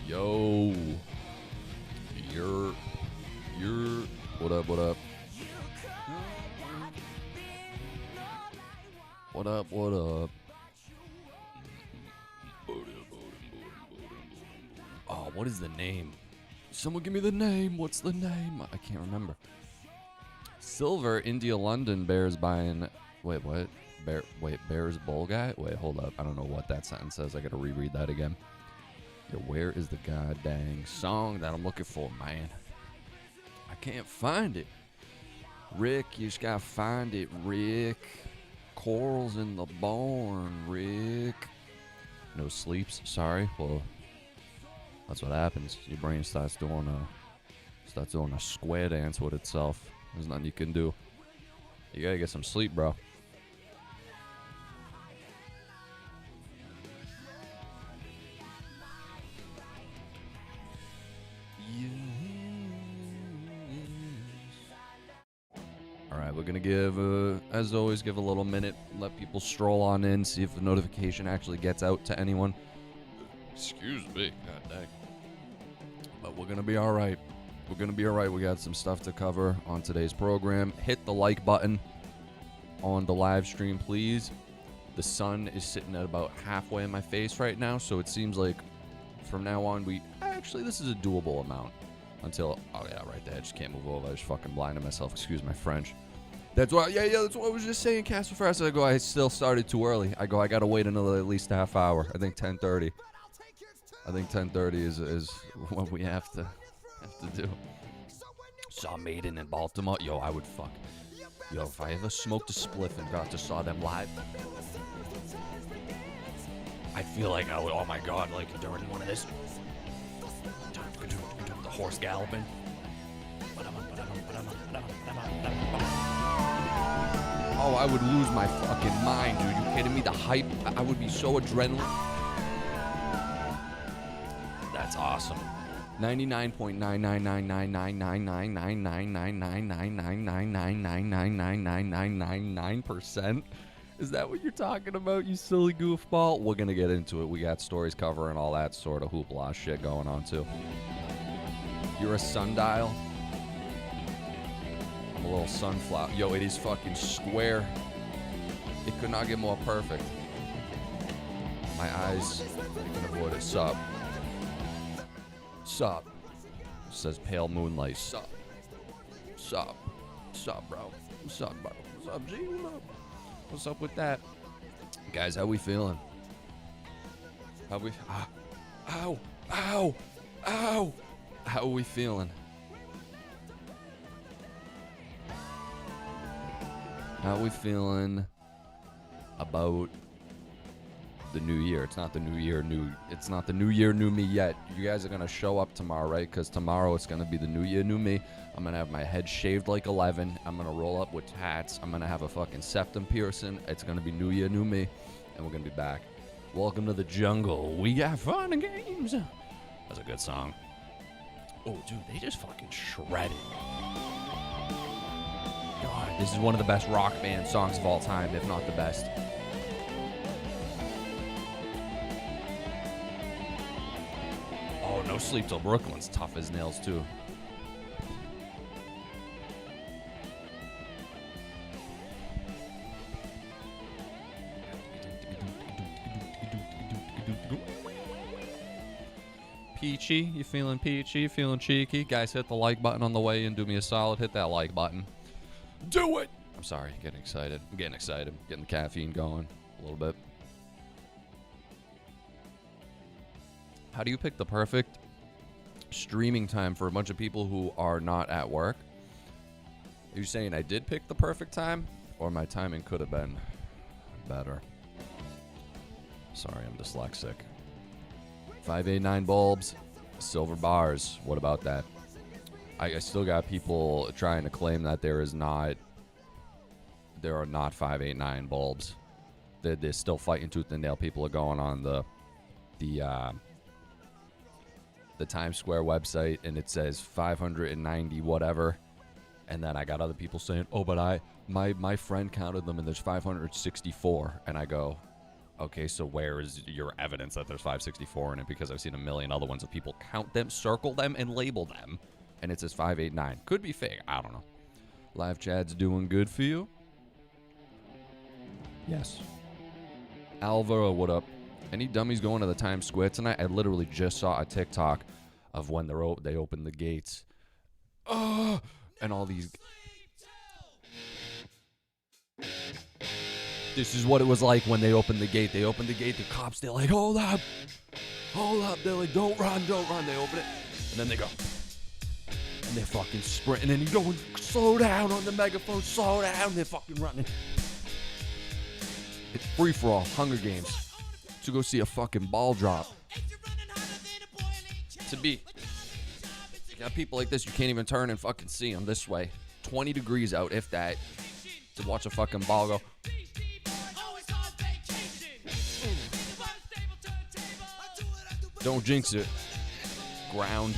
Yo. You're. What up, what up? What up, what up? Oh, what is the name? Someone give me the name. What's the name? I can't remember. Silver, India, London, Bears buying... Wait, what? Bears bull guy? Wait, hold up. I don't know what that sentence says. I gotta reread that again. Yo, where is the goddamn song that I'm looking for, man? I can't find it. Rick, you just gotta find it, Rick. Corals in the barn, Rick. No sleeps, sorry. Well, that's what happens. Your brain starts doing a square dance with itself. There's nothing you can do. You gotta get some sleep, bro. Alright, we're gonna give, as always, give a little minute, let people stroll on in, see if the notification actually gets out to anyone. Excuse me, god dang. But we're gonna be alright. We're gonna be alright. We got some stuff to cover on today's program. Hit the like button on the live stream, please. The sun is sitting at about halfway in my face right now, so it seems like from now on actually, this is a doable amount. Until, oh yeah, right there, I just can't move over. I just fucking blinded myself, excuse my French. That's why, that's what I was just saying, Castle Fast. I still started too early. I gotta wait another at least half hour. I think 10:30. I think 10:30 is what we have to do. Saw Maiden in Baltimore. Yo, I would fuck. Yo, if I ever smoked a spliff and got to saw them live, I'd feel like I would, oh my god, like during one of this, the horse galloping. Oh, I would lose my fucking mind, dude. You kidding me? The hype, I would be so adrenaline. That's awesome. 99.9999999999999999999%. Is that what you're talking about, you silly goofball? We're gonna get into it. We got stories covering all that sort of hoopla shit going on too. You're a sundial. I'm a little sunflower. Yo, it is fucking square. It could not get more perfect. My eyes can avoid it. Sup. Sup. Says pale moonlight. Sup. Sup. Sup, bro. Sup, bro. Sup, G? What's up with that? Guys, how we feeling? How we... Ow! Ow! Ow! How are we feeling? How are we feeling about the new year? It's not the new year, it's not the new year, new me yet. You guys are gonna show up tomorrow, right? Because tomorrow it's gonna be the new year, new me. I'm gonna have my head shaved like 11. I'm gonna roll up with hats. I'm gonna have a fucking septum piercing. It's gonna be new year, new me, and we're gonna be back. Welcome to the jungle. We got fun and games. That's a good song. Oh, dude, they just fucking shredded. God, this is one of the best rock band songs of all time, if not the best. Oh, No Sleep Till Brooklyn's tough as nails, too. Peachy, you feeling peachy? You feeling cheeky? Guys, hit the like button on the way and do me a solid. Hit that like button. Do it! I'm sorry, getting excited. I'm getting excited. Getting the caffeine going a little bit. How do you pick the perfect streaming time for a bunch of people who are not at work? Are you saying I did pick the perfect time? Or my timing could have been better? Sorry, I'm dyslexic. 589 bulbs, silver bars. What about that? I still got people trying to claim that there are not 589 bulbs. They're still fighting tooth and nail. People are going on the Times Square website and it says 590 whatever, and then I got other people saying, oh, but my friend counted them and there's 564, and I go, Okay, so where is your evidence that there's 564 in it? Because I've seen a million other ones of people count them, circle them, and label them, and it says 589. Could be fake. I don't know. Live chat's doing good for you? Yes. Alva, what up? Any dummies going to the Times Square tonight? I literally just saw a TikTok of when they opened the gates. And all these... This is what it was like when they opened the gate. They opened the gate, the cops, they're like, hold up. Hold up. They're like, don't run. They open it. And then they go. And they're fucking sprinting. And you're going, slow down on the megaphone. Slow down. They're fucking running. It's free for all. Hunger Games. To go see a fucking ball drop. To be. You got people like this, you can't even turn and fucking see them this way. 20 degrees out, if that. To watch a fucking ball go. Don't jinx it. Ground.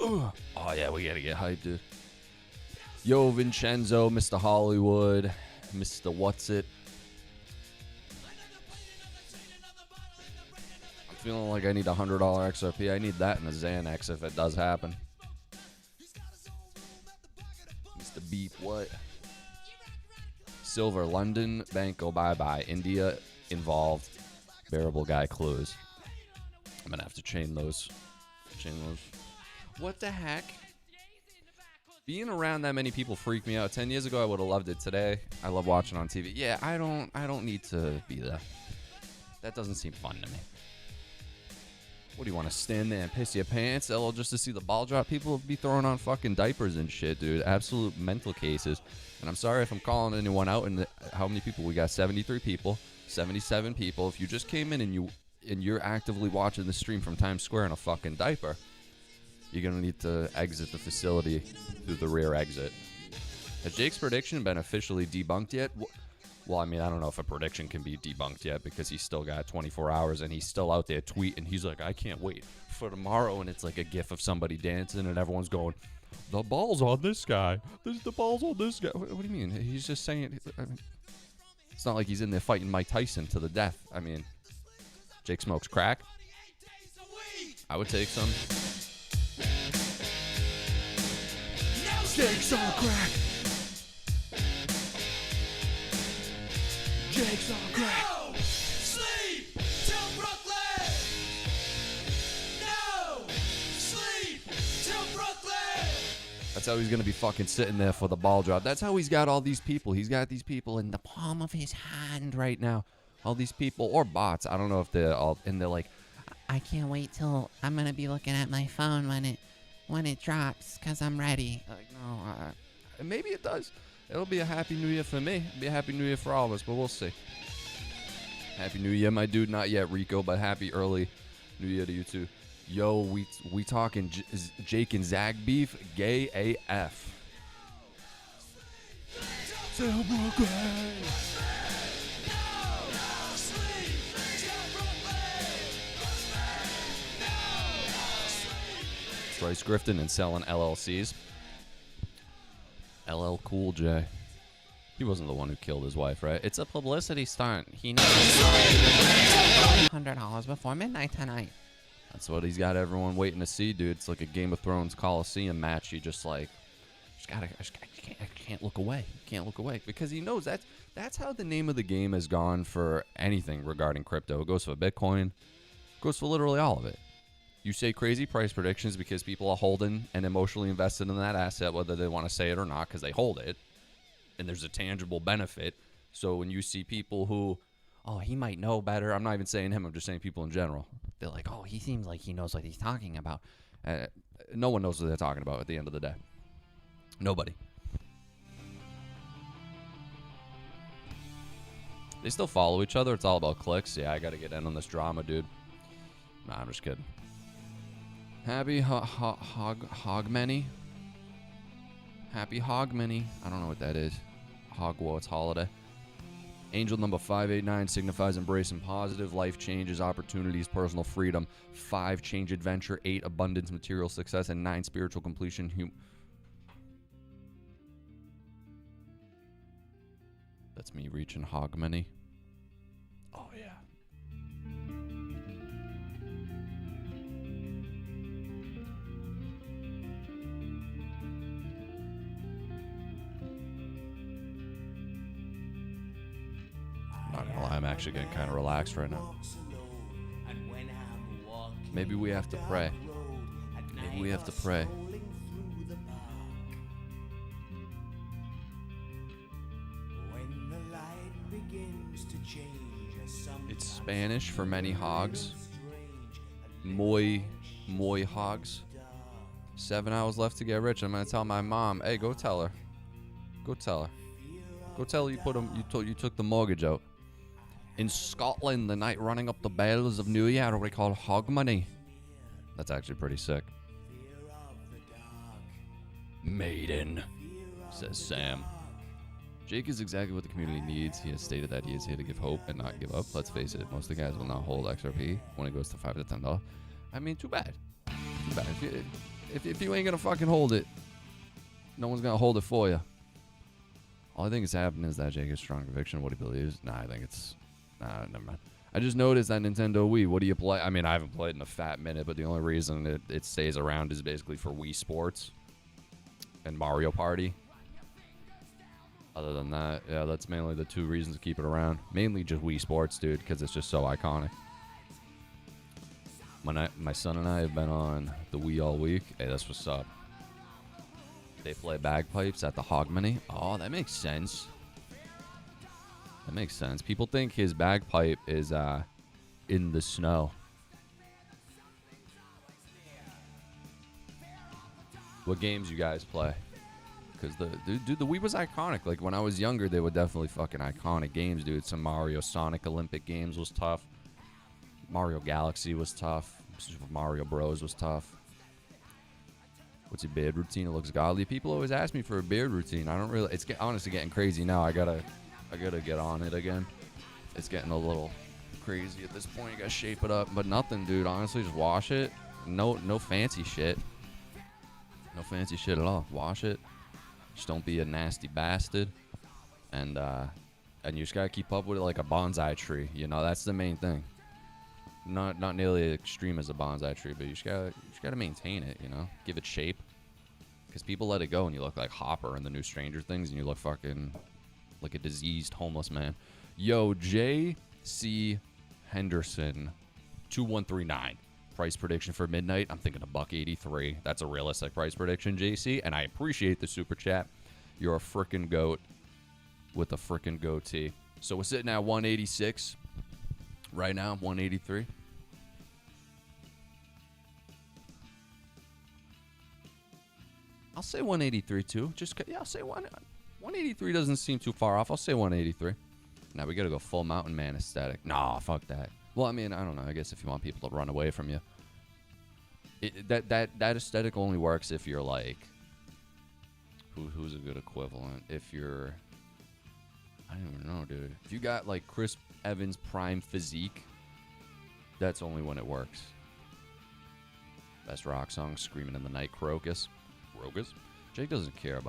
Oh, yeah, we gotta get hyped, dude. Yo, Vincenzo, Mr. Hollywood, Mr. What's It. I'm feeling like I need $100 XRP. I need that in a Xanax if it does happen. Mr. Beep, what? Silver, London, Banco, bye-bye. India, involved. Bearable guy, close. I'm gonna have to chain those. What the heck? Being around that many people freaked me out. 10 years ago, I would have loved it. Today, I love watching on TV. Yeah, I don't need to be there. That doesn't seem fun to me. What do you want to stand there and piss your pants? LOL, just to see the ball drop? People be throwing on fucking diapers and shit, dude. Absolute mental cases. And I'm sorry if I'm calling anyone out. And how many people? We got 73 people, 77 people. If you just came in and you're actively watching the stream from Times Square in a fucking diaper, you're going to need to exit the facility through the rear exit. Has Jake's prediction been officially debunked yet? Well, I mean, I don't know if a prediction can be debunked yet because he's still got 24 hours and he's still out there tweeting. He's like, I can't wait for tomorrow. And it's like a gif of somebody dancing and everyone's going, the ball's on this guy. The ball's on this guy. What do you mean? He's just saying, I mean, it's not like he's in there fighting Mike Tyson to the death. I mean, Jake smokes crack. I would take some. Jake's on crack. Jake's on crack. No sleep till Brooklyn. No sleep till Brooklyn. That's how he's going to be fucking sitting there for the ball drop. That's how he's got all these people. He's got these people in the palm of his hand right now. All these people, or bots. I don't know if they're all, and they're like, I can't wait till I'm going to be looking at my phone when it drops because I'm ready. like, no, maybe it does. It'll be a happy new year for me. It'll be a happy new year for all of us, but we'll see. Happy new year, my dude. Not yet, Rico, but happy early new year to you too. Yo, we talking Jake and Zach beef, gay AF. Till Brooklyn. Bryce Grifton and selling LLCs. LL Cool J. He wasn't the one who killed his wife, right? It's a publicity stunt. He knows. $100 before midnight tonight. That's what he's got everyone waiting to see, dude. It's like a Game of Thrones Coliseum match. You just like, I can't look away. Can't look away because he knows that's how the name of the game has gone for anything regarding crypto. It goes for Bitcoin. It goes for literally all of it. You say crazy price predictions because people are holding and emotionally invested in that asset, whether they want to say it or not, because they hold it, and there's a tangible benefit. So when you see people who, oh, he might know better. I'm not even saying him. I'm just saying people in general. They're like, oh, he seems like he knows what he's talking about. No one knows what they're talking about at the end of the day. Nobody. They still follow each other. It's all about clicks. Yeah, I got to get in on this drama, dude. Nah, I'm just kidding. Happy Hogmanay. Happy Hogmanay. I don't know what that is. Hogwarts holiday. Angel number 589 signifies embracing positive life changes, opportunities, personal freedom. 5, change adventure. 8, abundance, material success. And 9, spiritual completion. That's me reaching Hogmanay. Oh, yeah. Not gonna lie, I'm actually getting kind of relaxed right now. Maybe we have to pray. Maybe we have to pray. It's Spanish for many hogs. Muy hogs. 7 hours left to get rich. I'm gonna tell my mom, hey, go tell her. Go tell her. Go tell her you took the mortgage out. In Scotland, the night running up the bells of New Year are what they call Hogmanay. That's actually pretty sick. Maiden, says Sam. Jake is exactly what the community needs. He has stated that he is here to give hope and not give up. Let's face it, most of the guys will not hold XRP when it goes to $5 to $10. I mean, too bad. Too bad. If you ain't gonna fucking hold it, no one's gonna hold it for you. All I think is happening is that Jake has strong conviction of what he believes. Nah, I think it's... Nah, never mind. I just noticed that Nintendo Wii, what do you play? I mean, I haven't played in a fat minute, but the only reason it stays around is basically for Wii Sports and Mario Party. Other than that, yeah, that's mainly the 2 reasons to keep it around. Mainly just Wii Sports, dude, because it's just so iconic. My son and I have been on the Wii all week. Hey, that's what's up. They play bagpipes at the Hogmanay. Oh, that makes sense. That makes sense. People think his bagpipe is in the snow. What games you guys play? Because the Wii was iconic. Like when I was younger, they were definitely fucking iconic games, dude. Some Mario Sonic Olympic games was tough. Mario Galaxy was tough. Super Mario Bros was tough. What's your beard routine? It looks godly. People always ask me for a beard routine. I don't really. It's honestly getting crazy now. I gotta get on it again. It's getting a little crazy at this point. You gotta shape it up, but nothing, dude. Honestly, just wash it. No fancy shit. No fancy shit at all. Wash it. Just don't be a nasty bastard. And you just gotta keep up with it like a bonsai tree. You know, that's the main thing. Not nearly as extreme as a bonsai tree, but you just gotta maintain it. You know, give it shape. Because people let it go, and you look like Hopper in the new Stranger Things, and you look fucking like a diseased homeless man. Yo, J.C. Henderson, 2139. Price prediction for midnight. I'm thinking $1.83. That's a realistic price prediction, JC. And I appreciate the super chat. You're a frickin' goat with a frickin' goatee. So we're sitting at 186 right now. 183. I'll say 183 too. I'll say 183 doesn't seem too far off. I'll say 183. Now we gotta go full mountain man aesthetic. Nah, fuck that. Well, I mean, I don't know. I guess if you want people to run away from you, that aesthetic only works if you're like, who's a good equivalent? If you're, I don't even know, dude. If you got like Chris Evans prime physique, that's only when it works. Best rock song, Screaming in the Night, Crocus. Jake doesn't care.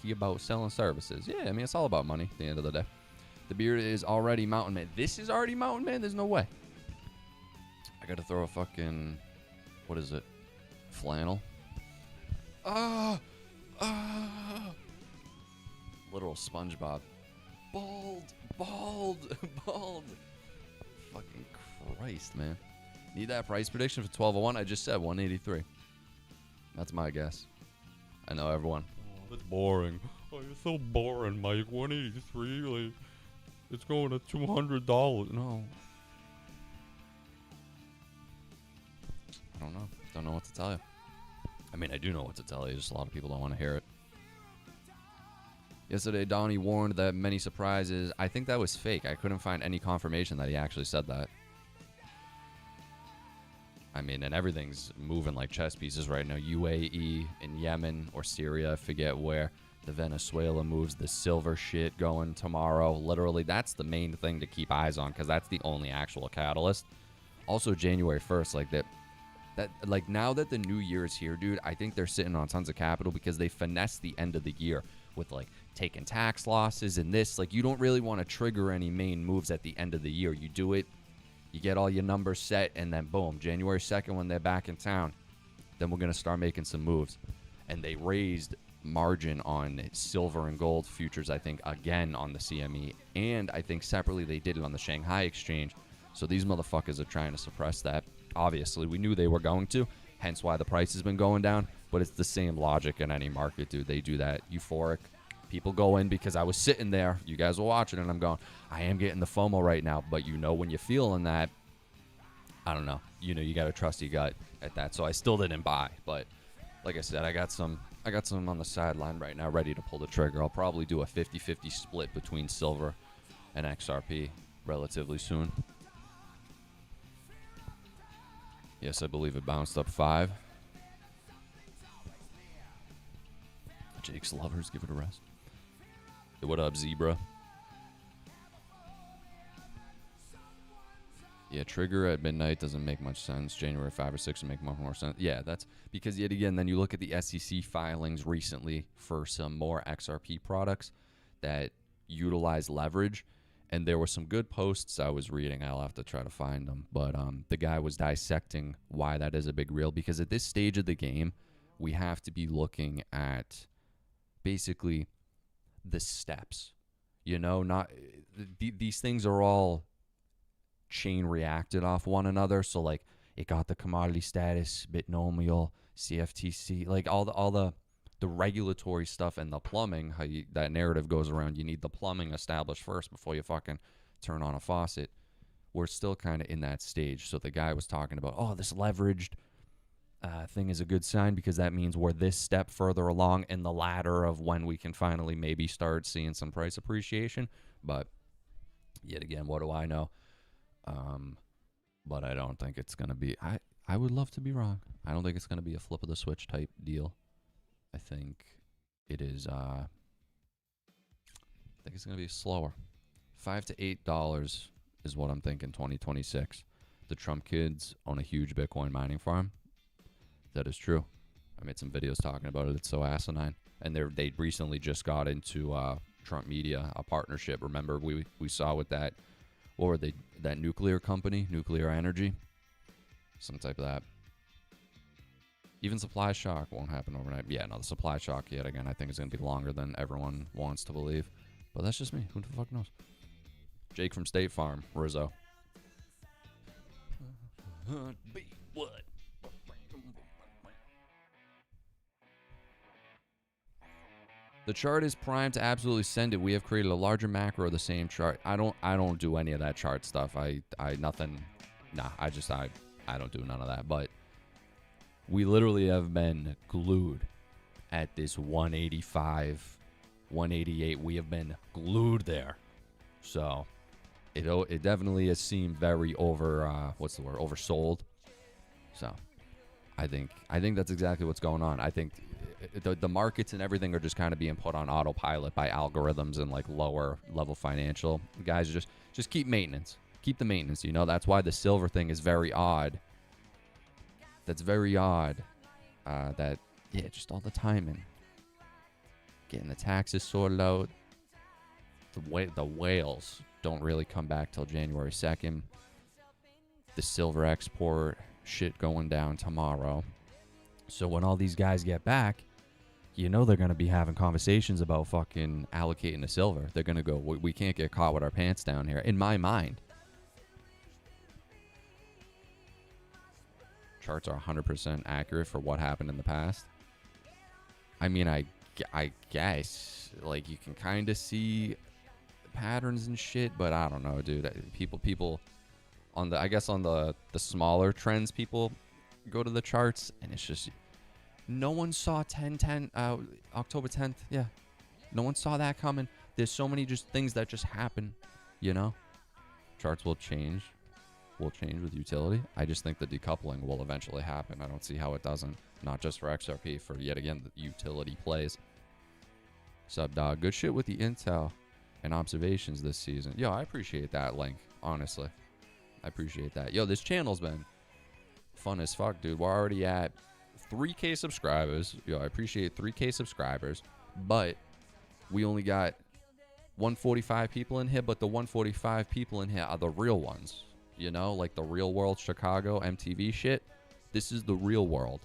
He about selling services. Yeah, I mean, it's all about money at the end of the day. The beard is already Mountain Man. This is already Mountain Man? There's no way. I gotta throw a fucking... What is it? Flannel? Literal SpongeBob. Bald. Fucking Christ, man. Need that price prediction for 1201? I just said 183. That's my guess. I know everyone. Oh, that's boring. Oh, you're so boring, Mike. 183, like... It's going to $200. No. I don't know. Don't know what to tell you. I mean, I do know what to tell you. Just a lot of people don't want to hear it. Yesterday, Donnie warned that many surprises. I think that was fake. I couldn't find any confirmation that he actually said that. I mean, and everything's moving like chess pieces right now. UAE in Yemen or Syria, I forget where. The Venezuela moves, the silver shit going tomorrow. Literally, that's the main thing to keep eyes on because that's the only actual catalyst. Also, January 1st, like like now that the new year is here, dude, I think they're sitting on tons of capital because they finesse the end of the year with like taking tax losses and this. Like, you don't really want to trigger any main moves at the end of the year. You do it, you get all your numbers set, and then boom, January 2nd when they're back in town, then we're going to start making some moves. And they raised margin on silver and gold futures, I think, again on the CME, and I think separately they did it on the Shanghai exchange. So these motherfuckers are trying to suppress that. Obviously, we knew they were going to, hence why the price has been going down, but it's the same logic in any market, dude. They do that euphoric. People go in because I was sitting there, you guys were watching, and I'm going, I am getting the FOMO right now, but you know when you're feeling that, I don't know, you got to trust your gut at that. So I still didn't buy, but like I said, I got some on the sideline right now ready to pull the trigger. I'll probably do a 50-50 split between silver and XRP relatively soon. Yes, I believe it bounced up 5. Jake's lovers, give it a rest. Hey, what up, Zebra? Yeah, trigger at midnight doesn't make much sense. January 5 or 6 would make much more sense. Yeah, that's because, yet again, then you look at the SEC filings recently for some more XRP products that utilize leverage, and there were some good posts I was reading. I'll have to try to find them. But the guy was dissecting why that is a big reel, because at this stage of the game, we have to be looking at basically the steps. Not these things are all chain reacted off one another. So like it got the commodity status, binomial, CFTC, like all the regulatory stuff and the plumbing, how that narrative goes around. You need the plumbing established first before you fucking turn on a faucet. We're still kind of in that stage. So the guy was talking about, oh, this leveraged thing is a good sign because that means we're this step further along in the ladder of when we can finally maybe start seeing some price appreciation. But yet again, what do I know? But I don't think it's going to be, I would love to be wrong. I don't think it's going to be a flip of the switch type deal. I think it is, I think it's going to be slower. $5 to $8 is what I'm thinking 2026. The Trump kids own a huge Bitcoin mining farm. That is true. I made some videos talking about it. It's so asinine. And they recently just got into Trump Media, a partnership. Remember, we saw with that, what were they, that nuclear company, Nuclear Energy? Some type of that. Even supply shock won't happen overnight. Yeah, no, the supply shock, yet again, I think is going to be longer than everyone wants to believe. But that's just me. Who the fuck knows? Jake from State Farm, Rizzo. What? The chart is primed to absolutely send it. We have created a larger macro of the same chart. I don't do any of that chart stuff. I don't do none of that. But we literally have been glued at this 185, 188. We have been glued there. So it definitely has seemed very oversold. So I think that's exactly what's going on. I think the markets and everything are just kind of being put on autopilot by algorithms and like lower level financial guys. Just keep maintenance. Keep the maintenance. That's why the silver thing is very odd. That's very odd. Just all the timing. Getting the taxes sorted out. The whales don't really come back till January 2nd. The silver export shit going down tomorrow. So when all these guys get back, they're going to be having conversations about fucking allocating the silver. They're going to go, we can't get caught with our pants down here. In my mind. Charts are 100% accurate for what happened in the past. I mean, I guess, like, you can kind of see patterns and shit, but I don't know, dude. People on the smaller trends, people go to the charts, and it's just, no one saw October 10th. Yeah, no one saw that coming. There's so many just things that just happen, Charts will change with utility. I just think the decoupling will eventually happen. I don't see how it doesn't. Not just for XRP, for yet again the utility plays. Sub dog. Good shit with the intel and observations this season. Yo, I appreciate that, Link. Honestly. I appreciate that. Yo, this channel's been fun as fuck, dude. We're already at 3K subscribers. Yo, I appreciate 3K subscribers. But we only got 145 people in here, but the 145 people in here are the real ones. You know, like the real world Chicago MTV shit. This is the real world.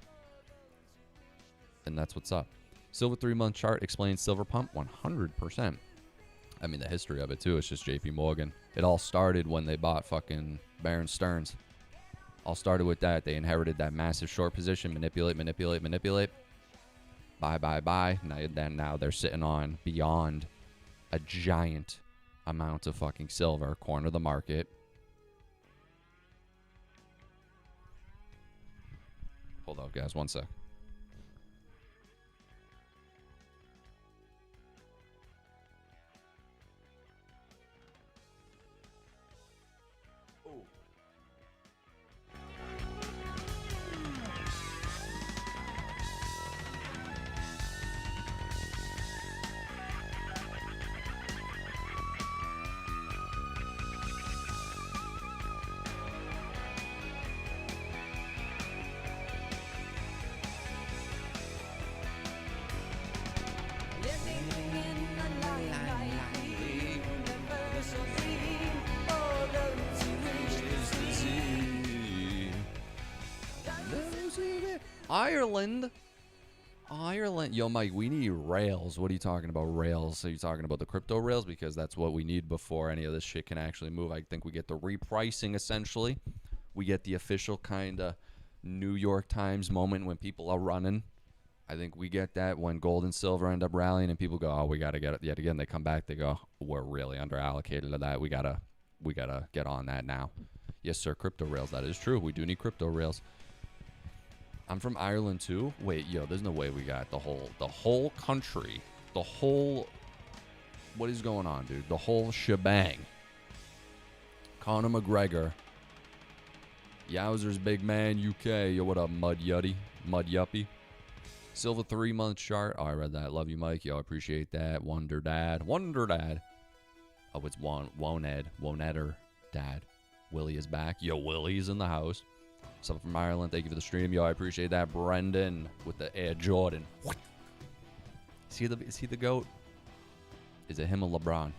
And that's what's up. Silver 3-month chart explains silver pump 100%. I mean, the history of it, too. It's just JP Morgan. It all started when they bought fucking Bear Stearns. All started with that. They inherited that massive short position. Manipulate, manipulate, manipulate. Buy, buy, buy. Now they're sitting on beyond a giant amount of fucking silver. Corner the market. Hold up, guys. One sec. Ireland. Yo, Mike, we need rails. What are you talking about, rails? Are you talking about the crypto rails? Because that's what we need before any of this shit can actually move. I think we get the repricing, essentially. We get the official kind of New York Times moment when people are running. I think we get that when gold and silver end up rallying and people go, oh, we got to get it. Yet again, they come back. They go, we're really underallocated to that. We gotta get on that now. Yes, sir, crypto rails. That is true. We do need crypto rails. I'm from Ireland too. Wait, yo, there's no way we got the whole country, what is going on, dude? The whole shebang. Conor McGregor. Yowzers, big man, UK. Yo, what up, mud yuppie? Silver 3-month chart. Oh, I read that. Love you, Mike. Yo, I appreciate that. Wonder Dad. Oh, it's Woneder Dad. Willie is back. Yo, Willie's in the house. Something from Ireland. Thank you for the stream. Yo, I appreciate that. Brendan with the Air Jordan. Is he the GOAT? Is it him or LeBron?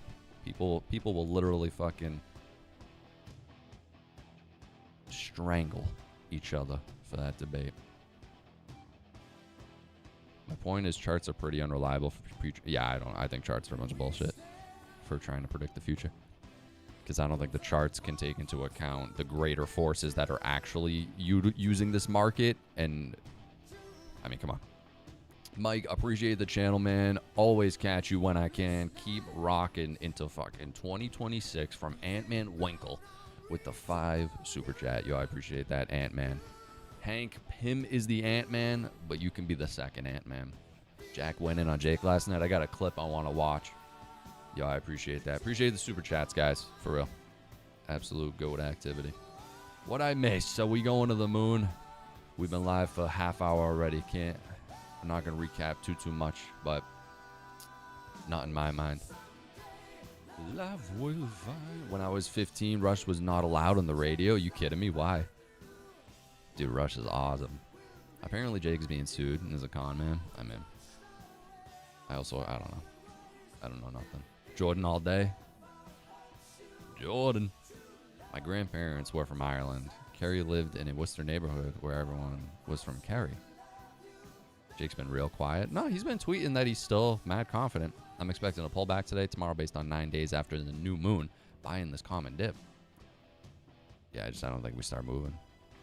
People will literally fucking strangle each other for that debate. My point is charts are pretty unreliable for future. Yeah, I think charts are a bunch of bullshit for trying to predict the future. Because I don't think the charts can take into account the greater forces that are actually using this market. And, I mean, come on. Mike, appreciate the channel, man. Always catch you when I can. Keep rocking into fucking 2026 from Ant-Man Winkle with the 5 super chat. Yo, I appreciate that, Ant-Man. Hank Pym is the Ant-Man, but you can be the second Ant-Man. Jack went in on Jake last night. I got a clip I want to watch. Yo, I appreciate that. Appreciate the super chats, guys. For real. Absolute goat activity. What I missed. So we going to the moon. We've been live for a half hour already. I'm not going to recap too much, but not in my mind. Love will find. When I was 15, Rush was not allowed on the radio. You kidding me? Why? Dude, Rush is awesome. Apparently Jake's being sued and is a con man. I mean, I don't know. I don't know nothing. Jordan all day. Jordan. My grandparents were from Ireland. Kerry lived in a Worcester neighborhood where everyone was from Kerry. Jake's been real quiet. No, he's been tweeting that he's still mad confident. I'm expecting a pullback today, tomorrow based on 9 days after the new moon, buying this common dip. Yeah, I don't think we start moving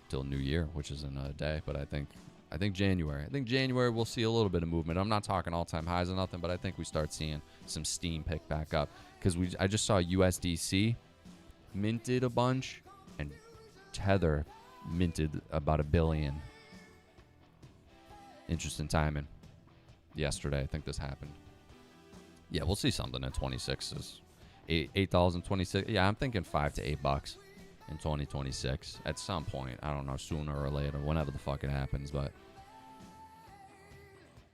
till New Year, which is in a day. But I think January. I think January we'll see a little bit of movement. I'm not talking all-time highs or nothing, but I think we start seeing some steam pick back up. Because I just saw USDC minted a bunch, and Tether minted about $1 billion. Interesting timing. Yesterday, I think this happened. Yeah, we'll see something at 26. $8.26. Yeah, I'm thinking $5 to $8 in 2026 at some point. I don't know, sooner or later, whenever the fuck it happens. But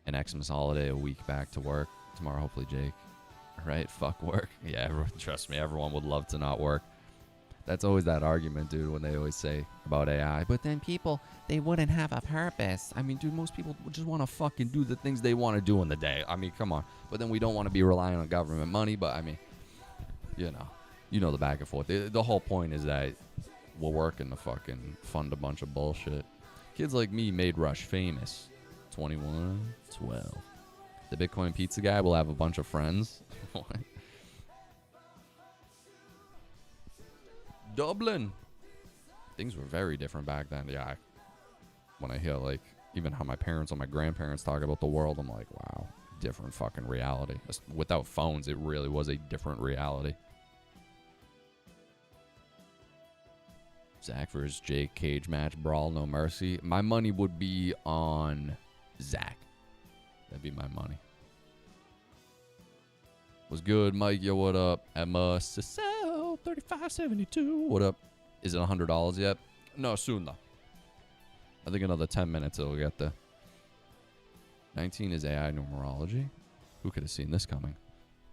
an Xmas holiday, a week back to work. tomorrow, hopefully, Jake. All right, fuck work. Yeah, everyone, trust me, everyone would love to not work. That's always that argument, dude, when they always say about AI. But then people, they wouldn't have a purpose. I mean, dude, most people just want to fucking do the things they want to do in the day. I mean, come on. But then we don't want to be relying on government money. But I mean, you know the back and forth. The whole point is that we're working to fucking fund a bunch of bullshit. Kids like me made Rush famous. 21, 12. The Bitcoin pizza guy will have a bunch of friends. Dublin. Things were very different back then. Yeah. When I hear like even how my parents or my grandparents talk about the world, I'm like, wow, different fucking reality. Without phones, it really was a different reality. Zach versus Jake cage match brawl, no mercy. My money would be on Zach. That'd be my money. Was good, Mike? Yo, what up? Emma Cecile 3572. What up? Is it $100 yet? No, soon though. I think another 10 minutes it'll get there. 19 is AI numerology. Who could have seen this coming?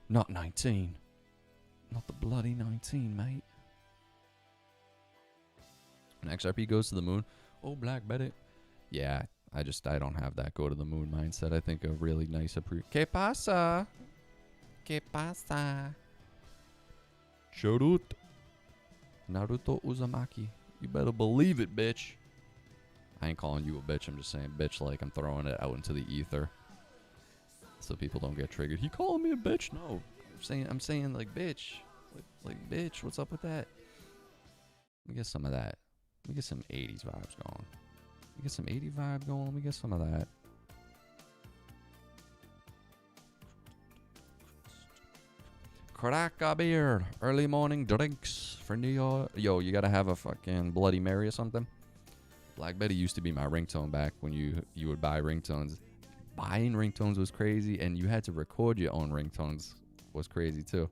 Not 19. Not the bloody 19, mate. When XRP goes to the moon. Oh, Black Betty. Yeah, I don't have that go to the moon mindset. I think a really nice ¿Qué pasa? ¿Qué pasa? Chorut. Naruto Uzumaki. You better believe it, bitch. I ain't calling you a bitch. I'm just saying bitch like I'm throwing it out into the ether. So people don't get triggered. He calling me a bitch? No. I'm saying like bitch. Like bitch, what's up with that? Let me get some of that. Let me get some 80s vibes going. Let me get some 80 vibe going. Let me get some of that. Crack a beer. Early morning drinks for New York. Yo, you gotta have a fucking Bloody Mary or something. Black Betty used to be my ringtone back when you would buy ringtones. Buying ringtones was crazy, and you had to record your own ringtones was crazy too.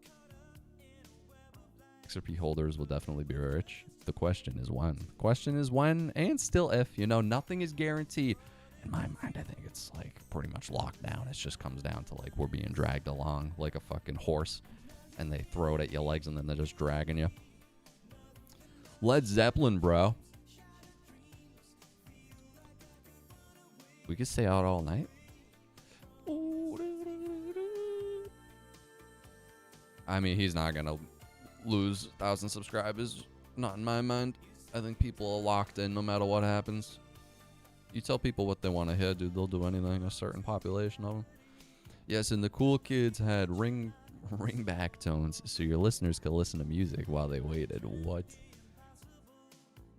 XRP holders will definitely be rich. The question is when. The question is when, and still if. Nothing is guaranteed. In my mind, I think it's like pretty much locked down. It just comes down to like we're being dragged along like a fucking horse, and they throw it at your legs, and then they're just dragging you. Led Zeppelin, bro. We could stay out all night. I mean, he's not gonna lose 1,000 subscribers. Not in my mind. I think people are locked in no matter what happens. You tell people what they want to hear, dude. They'll do anything. A certain population of them. Yes, and the cool kids had ring back tones, so your listeners could listen to music while they waited. What?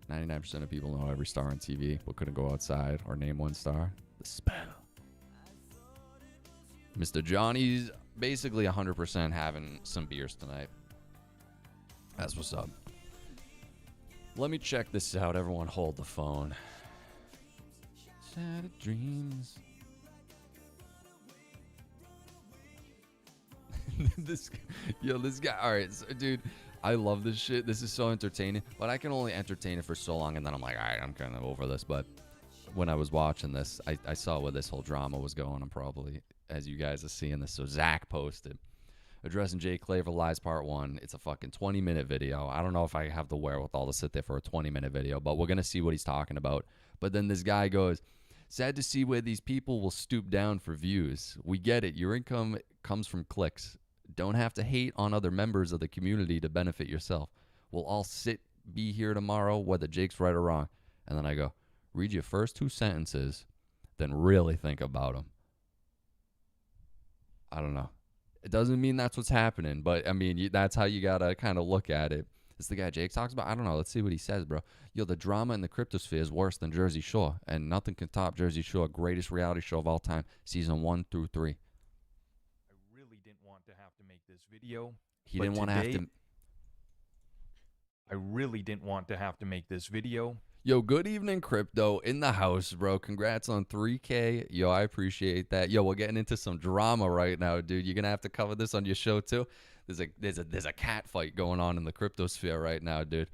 99% of people know every star on TV, but couldn't go outside or name one star. The spell. Mr. Johnny's basically 100% having some beers tonight. That's what's up. Let me check this out. Everyone hold the phone. Shattered dreams. this guy. All right, so, dude. I love this shit. This is so entertaining, but I can only entertain it for so long, and then I'm like, all right, I'm kind of over this. But when I was watching this, I saw where this whole drama was going. I'm probably, as you guys are seeing this. So Zach posted, addressing Jay Claver Lies Part 1. It's a fucking 20-minute video. I don't know if I have the wherewithal to sit there for a 20-minute video, but we're going to see what he's talking about. But then this guy goes, sad to see where these people will stoop down for views. We get it. Your income comes from clicks. Don't have to hate on other members of the community to benefit yourself. We'll all be here tomorrow, whether Jake's right or wrong. And then I go, read your first 2 sentences, then really think about them. I don't know. It doesn't mean that's what's happening, but I mean, that's how you got to kind of look at it. It's the guy Jake talks about. I don't know. Let's see what he says, bro. Yo, the drama in the cryptosphere is worse than Jersey Shore, and nothing can top Jersey Shore, greatest reality show of all time, season 1 through 3. Video. He didn't want to have to. I really didn't want to have to make this video. Yo, good evening, crypto in the house, bro. Congrats on 3K. Yo, I appreciate that. Yo, we're getting into some drama right now, dude. You're gonna have to cover this on your show too. There's a cat fight going on in the cryptosphere right now, dude.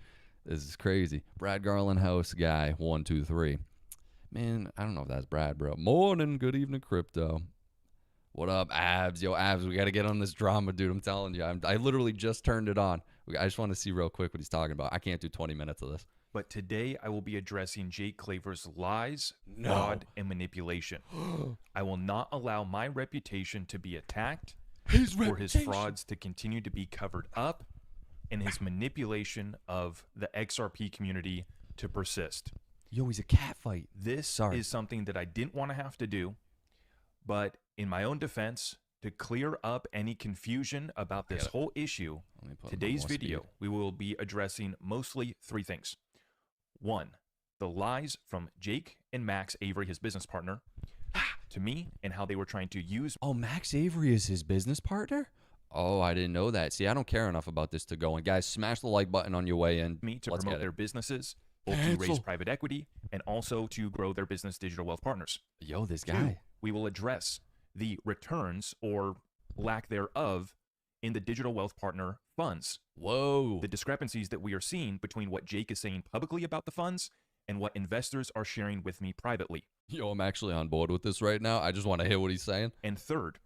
This is crazy. Brad Garland house guy 123. Man, I don't know if that's Brad, bro. Morning, good evening, crypto. What up, Abs? Yo, Abs, we got to get on this drama, dude. I'm telling you. I literally just turned it on. I just want to see real quick what he's talking about. I can't do 20 minutes of this. But today I will be addressing Jake Claver's lies, fraud, and manipulation. I will not allow my reputation to be attacked, or his frauds to continue to be covered up, and his manipulation of the XRP community to persist. Yo, he's a cat fight. This is something that I didn't want to have to do, but in my own defense, to clear up any confusion about this whole issue, today's video, we will be addressing mostly three things. One, the lies from Jake and Max Avery, his business partner, to me, and how they were trying to use. Oh, Max Avery is his business partner? Oh, I didn't know that. See, I don't care enough about this to go. And guys, smash the like button on your way in. Me to promote their businesses, both to raise private equity and also to grow their business Digital Wealth Partners. Yo, this guy. Two, we will address the returns or lack thereof in the Digital Wealth Partner funds. Whoa. The discrepancies that we are seeing between what Jake is saying publicly about the funds and what investors are sharing with me privately. Yo, I'm actually on board with this right now. I just want to hear what he's saying. And third,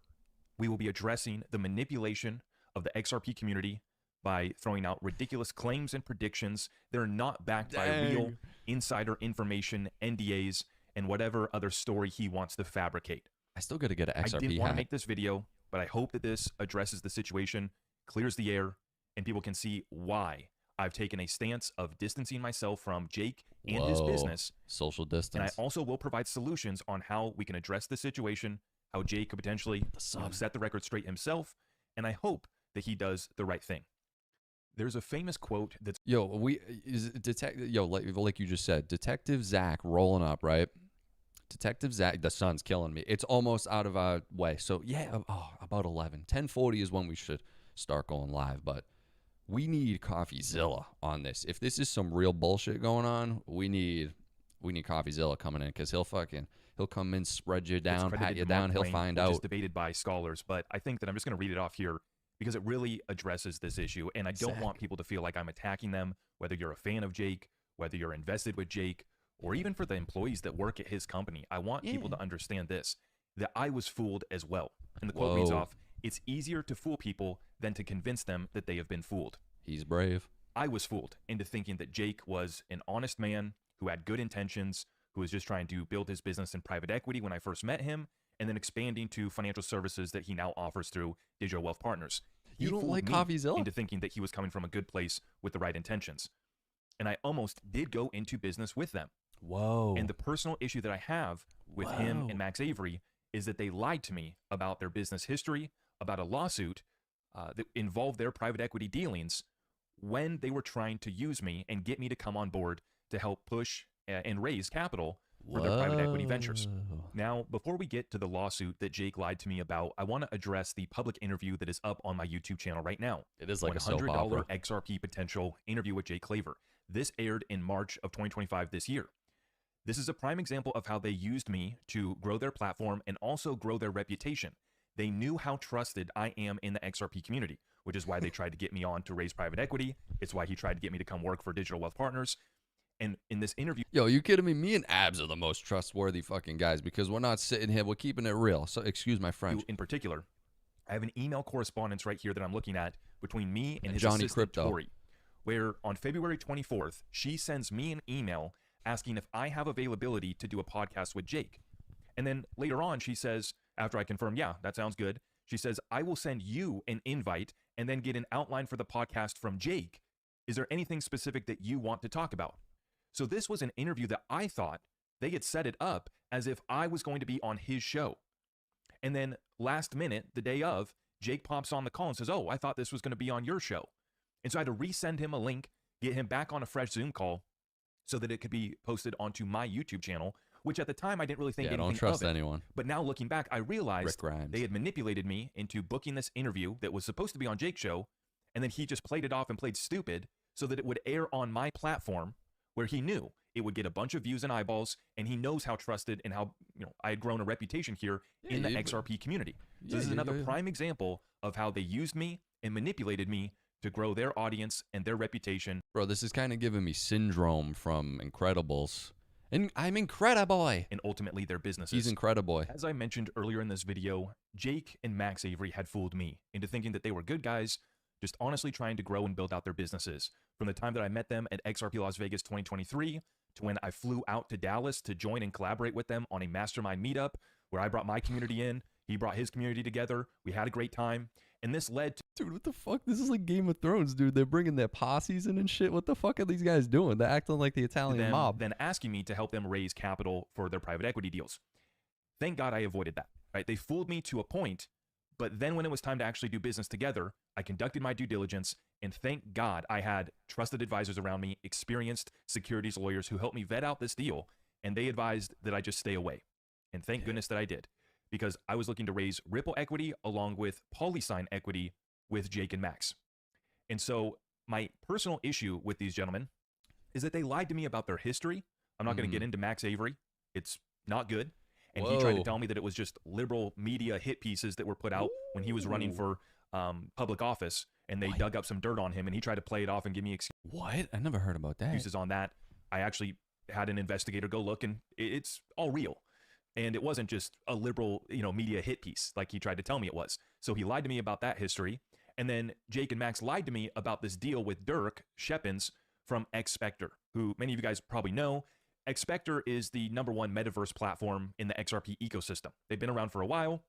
we will be addressing the manipulation of the XRP community by throwing out ridiculous claims and predictions that are not backed by real insider information, NDAs, and whatever other story he wants to fabricate. I still got to get an XRP I didn't want to make this video, but I hope that this addresses the situation, clears the air, and people can see why I've taken a stance of distancing myself from Jake and his business. Social distance. And I also will provide solutions on how we can address the situation, how Jake could potentially set the record straight himself, and I hope that he does the right thing. There's a famous quote that's like you just said, Detective Zach rolling up, right? Detective Zach, the sun's killing me. It's almost out of our way. So yeah, about 11. 10:40 is when we should start going live, but we need CoffeeZilla on this. If this is some real bullshit going on, we need CoffeeZilla coming in, because he'll come in, spread you down, pat you down, he'll find out. It's debated by scholars, but I think that I'm just going to read it off here because it really addresses this issue, and I don't want people to feel like I'm attacking them, whether you're a fan of Jake, whether you're invested with Jake, or even for the employees that work at his company. I want people to understand this, that I was fooled as well. And the quote reads off, "It's easier to fool people than to convince them that they have been fooled." He's brave. I was fooled into thinking that Jake was an honest man who had good intentions, who was just trying to build his business in private equity when I first met him, and then expanding to financial services that he now offers through Digital Wealth Partners. You don't like CoffeeZilla? Into thinking that he was coming from a good place with the right intentions. And I almost did go into business with them. Whoa. And the personal issue that I have with him and Max Avery is that they lied to me about their business history, about a lawsuit that involved their private equity dealings when they were trying to use me and get me to come on board to help push and raise capital for their private equity ventures. Now, before we get to the lawsuit that Jake lied to me about, I want to address the public interview that is up on my YouTube channel right now. It is like a soap $100 opera. XRP potential interview with Jake Claver. This aired in March of 2025 this year. This is a prime example of how they used me to grow their platform and also grow their reputation. They knew how trusted I am in the XRP community, which is why they tried to get me on to raise private equity. It's why he tried to get me to come work for Digital Wealth Partners. And in this interview... Yo, you kidding me? Me and Abs are the most trustworthy fucking guys because we're not sitting here. We're keeping it real. So excuse my French. In particular, I have an email correspondence right here that I'm looking at between me and his Johnny assistant, Crypto. Tori, where on February 24th, she sends me an email asking if I have availability to do a podcast with Jake. And then later on, she says, after I confirm, yeah, that sounds good, she says, I will send you an invite and then get an outline for the podcast from Jake. Is there anything specific that you want to talk about? So this was an interview that I thought they had set it up as if I was going to be on his show. And then last minute, the day of, Jake pops on the call and says, oh, I thought this was going to be on your show. And so I had to resend him a link, get him back on a fresh Zoom call so that it could be posted onto my YouTube channel, which at the time I didn't really think anything of it. Don't trust anyone. But now looking back, I realized they had manipulated me into booking this interview that was supposed to be on Jake's show, and then he just played it off and played stupid so that it would air on my platform where he knew it would get a bunch of views and eyeballs, and he knows how trusted and how I had grown a reputation here in the XRP community. So this is another prime example of how they used me and manipulated me to grow their audience and their reputation. Bro, this is kind of giving me Syndrome from Incredibles. And I'm incredible. and ultimately their businesses. He's incredible. As I mentioned earlier in this video, Jake and Max Avery had fooled me into thinking that they were good guys, just honestly trying to grow and build out their businesses. From the time that I met them at XRP Las Vegas 2023 to when I flew out to Dallas to join and collaborate with them on a mastermind meetup where I brought my community in, he brought his community together, we had a great time, and this led to Dude, what the fuck? This is like Game of Thrones, dude. They're bringing their posses in and shit. What the fuck are these guys doing? They're acting like the Italian them mob. then asking me to help them raise capital for their private equity deals. Thank God I avoided that. Right? They fooled me to a point, but then when it was time to actually do business together, I conducted my due diligence, and thank God I had trusted advisors around me, experienced securities lawyers who helped me vet out this deal, and they advised that I just stay away. And thank goodness that I did, because I was looking to raise Ripple equity along with PolySign equity with Jake and Max. And so my personal issue with these gentlemen is that they lied to me about their history. I'm not going to get into Max Avery. It's not good. And he tried to Whoa. tell me that it was just liberal media hit pieces that were put out when he was running for public office, and they dug up some dirt on him, and he tried to play it off and give me What? I never heard about that. excuses on that. I actually had an investigator go look, and it's all real. And it wasn't just a liberal, media hit piece like he tried to tell me it was. So he lied to me about that history. And then Jake and Max lied to me about this deal with Dirk Shepins from Xspector, who many of you guys probably know. Xspector is the #1 metaverse platform in the XRP ecosystem. They've been around for a while,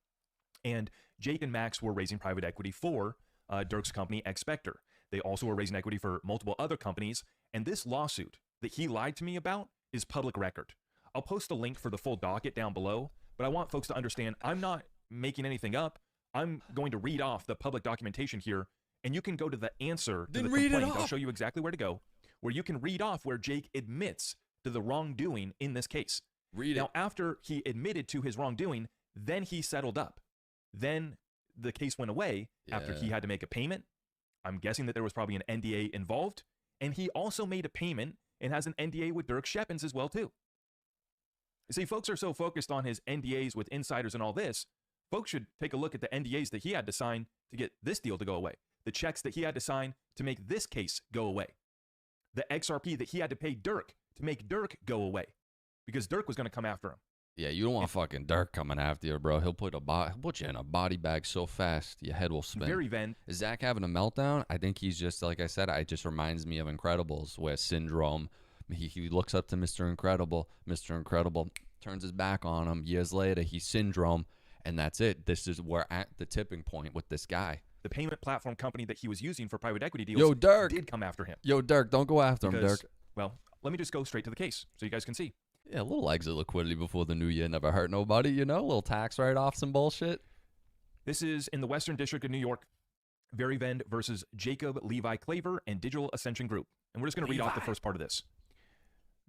and Jake and Max were raising private equity for Dirk's company, Xspector. They also were raising equity for multiple other companies, and this lawsuit that he lied to me about is public record. I'll post a link for the full docket down below, but I want folks to understand I'm not making anything up. I'm going to read off the public documentation here, and you can go to the answer to Then the read it complaint. I'll off. show you exactly where to go, where you can read off where Jake admits to the wrongdoing in this case. Read it. Now, after he admitted to his wrongdoing, then he settled up. Then the case went away after he Yeah. had to make a payment. I'm guessing that there was probably an NDA involved, and he also made a payment and has an NDA with Dirk Shepins as well too. You see, folks are so focused on his NDAs with insiders and all this, folks should take a look at the NDAs that he had to sign to get this deal to go away, the checks that he had to sign to make this case go away, the XRP that he had to pay Dirk to make Dirk go away, because Dirk was going to come after him. Yeah, you don't want fucking Dirk coming after you, bro. He'll put you in a body bag so fast your head will spin. Veryvend, Is Zach having a meltdown? I think he's just, like I said, it just reminds me of Incredibles, where Syndrome, he looks up to Mr. Incredible. Mr. Incredible turns his back on him. Years later, he's Syndrome, and that's it. This is we're at the tipping point with this guy. the payment platform company that he was using for private equity deals, Yo, Dirk. did come after him. Yo, Dirk, don't go after him, Because, Dirk. well, let me just go straight to the case so you guys can see. Yeah, a little exit liquidity before the new year never hurt nobody, you know? A little tax write-off, some bullshit. This is in the Western District of New York, Veryvend versus Jacob Levi Claver and Digital Ascension Group. And we're just going to read off the first part of this.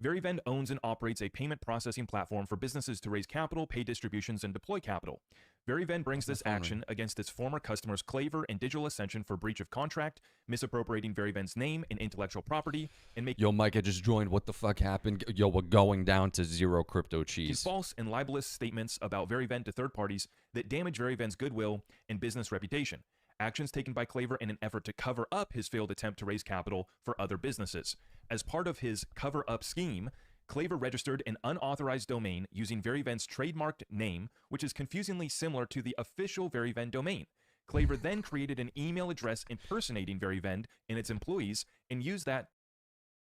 Veryvend owns and operates a payment processing platform for businesses to raise capital, pay distributions, and deploy capital. Veryvend brings this action against its former customers Claver and Digital Ascension for breach of contract, misappropriating Veryvend's name and intellectual property, and making Yo, Mike, I just joined. What the fuck happened? Yo, we're going down to zero crypto His cheese. false and libelous statements about Veryvend to third parties that damage Veryvend's goodwill and business reputation. Actions taken by Claver in an effort to cover up his failed attempt to raise capital for other businesses. As part of his cover-up scheme, Claver registered an unauthorized domain using Veryvend's trademarked name, which is confusingly similar to the official Veryvend domain. Claver then created an email address impersonating Veryvend and its employees and used that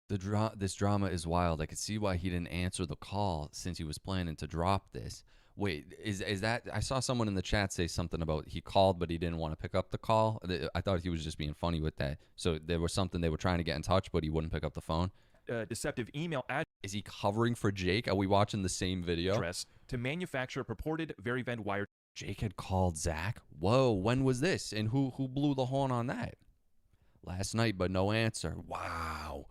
This drama is wild. I could see why he didn't answer the call since he was planning to drop this. Wait, is that? I saw someone in the chat say something about he called, but he didn't want to pick up the call. I thought he was just being funny with that. So there was something they were trying to get in touch, but he wouldn't pick up the phone. deceptive email Is he covering for Jake? Are we watching the same video? address to manufacture purported Veryvend wire Jake had called Zach. Whoa, when was this? And who blew the horn on that? Last night, but no answer. Wow,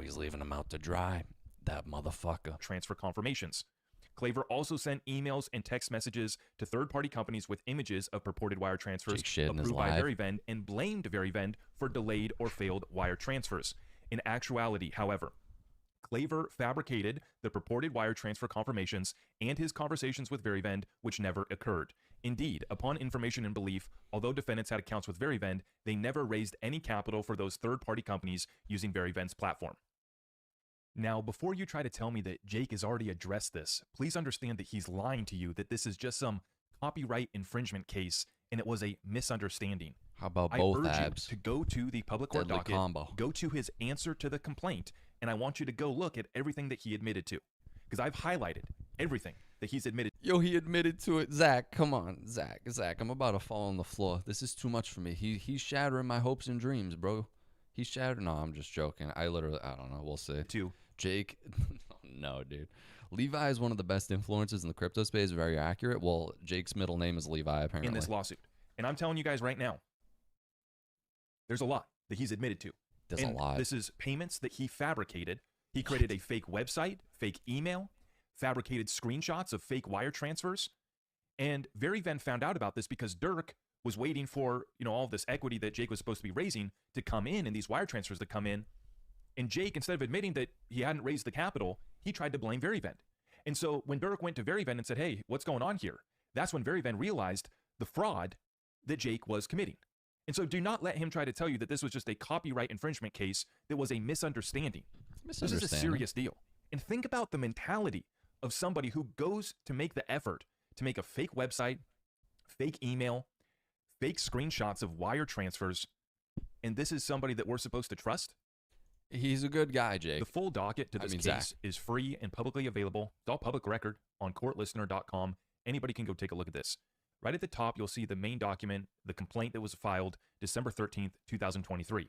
he's leaving him out to dry. That motherfucker. transfer confirmations. Claver also sent emails and text messages to third-party companies with images of purported wire transfers Jake shit in his approved by life. Veryvend and blamed Veryvend for delayed or failed wire transfers. In actuality, however, Claver fabricated the purported wire transfer confirmations and his conversations with Veryvend, which never occurred. Indeed, upon information and belief, although defendants had accounts with Veryvend, they never raised any capital for those third-party companies using Veryvend's platform. Now, before you try to tell me that Jake has already addressed this, please understand that he's lying to you, that this is just some copyright infringement case and it was a misunderstanding. How about I both urge abs? you to go to the public court Deadly docket, combo. go to his answer to the complaint, and I want you to go look at everything that he admitted to. Because I've highlighted everything that he's admitted. Yo, he admitted to it. Zach, come on. Zach, I'm about to fall on the floor. This is too much for me. He's shattering my hopes and dreams, bro. He's shattering. No, I'm just joking. I don't know. We'll see. To. Jake, no, dude. Levi is one of the best influencers in the crypto space. Very accurate. Well, Jake's middle name is Levi, apparently. In this lawsuit. And I'm telling you guys right now, there's a lot that he's admitted to. There's And a lot. This is payments that he fabricated. He created a fake website, fake email, fabricated screenshots of fake wire transfers. And Veryvent found out about this because Dirk was waiting for, all of this equity that Jake was supposed to be raising to come in and these wire transfers to come in. And Jake, instead of admitting that he hadn't raised the capital, he tried to blame Veryvent. And so when Dirk went to Veryvent and said, hey, what's going on here? That's when Veryvent realized the fraud that Jake was committing. And so do not let him try to tell you that this was just a copyright infringement case that was a misunderstanding. This is a serious deal. And think about the mentality of somebody who goes to make the effort to make a fake website, fake email, fake screenshots of wire transfers, and this is somebody that we're supposed to trust? He's a good guy, Jake. The full docket to this case Zach. is free and publicly available. It's all public record on courtlistener.com. Anybody can go take a look at this. Right at the top, you'll see the main document, the complaint that was filed December 13th, 2023.